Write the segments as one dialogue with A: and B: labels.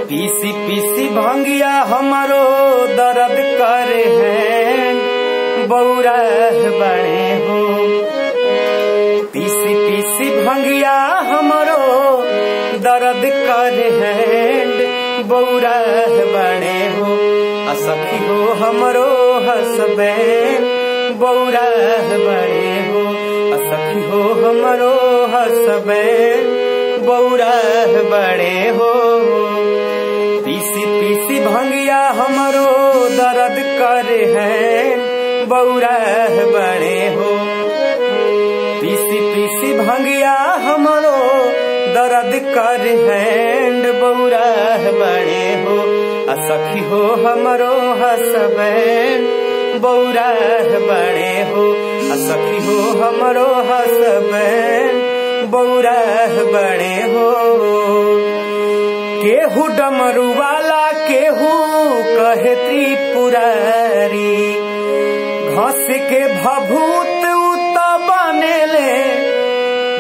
A: पीसी पीसी भंगिया हमारो दर्द करे हैं बौरा बड़े हो। पीसी पीसी भंगिया हमारो दर्द करे हैं बौरा बड़े हो। सखी हो हमरो हसबे बौरा बड़े हो। सखी हो हमरो हसबे बौरा बड़े हो। पीसी पीसी भंगिया हमरो दर्द करे हैं बौरा बड़े हो। पीसी पीसी भंगिया हमरो दर्द करे हैं बौरा बड़े हो। सखी हो हमरो हसबे बौरा बड़े हो। सखी हो हमरो हसबे बौरा बड़े हो। केहू डमरू वाला केहू कहे त्रिपुरारी। घस के भभूत उत बनेले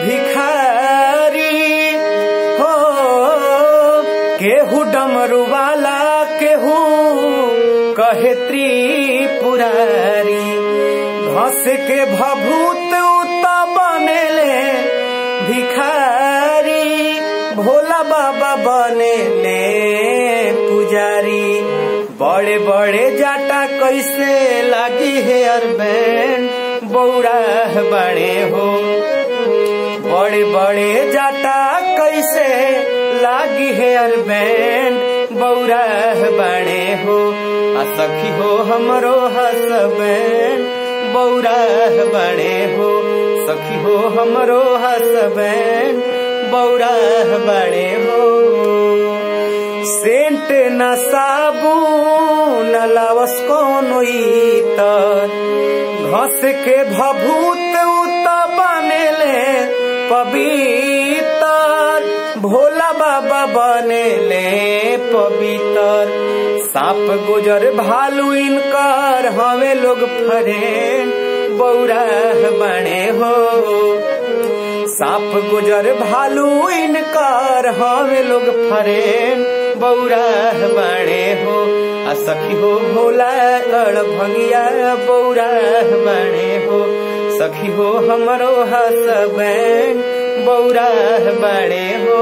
A: भिखारी हो। केहू डमरू वाला केहू कहे त्रिपुरारी। घस के भभूत उत बनेले भिखारी। भोला बाबा बनेले पुजारी। बड़े बड़े जाटा कैसे लागी हेयर बैंड बौरा बड़े हो। बड़े बड़े जाटा कैसे लागी हेयर बैंड बौरा बड़े हो। सखी हो हमरो हसबैंड बौरा बड़े हो। सखी हो हमरो हसबैंड बौरा बड़े हो। सेंट न साबुन लावस कोनो इतर। घस के भभूत उत बनेले पवित्र। भोला बाबा बनेले पवित्र। सांप गुजर भालू इनकर हमें लोग फ्रेंड बौरा बड़े हो। सांप गुजर भालू इनकर हमें लोग फ्रेंड बौरा बड़े हो। सखी हो भोला अड़ भंगिया बौरा बड़े हो। सखी हो हमरो हसबैंड बौरा बड़े हो।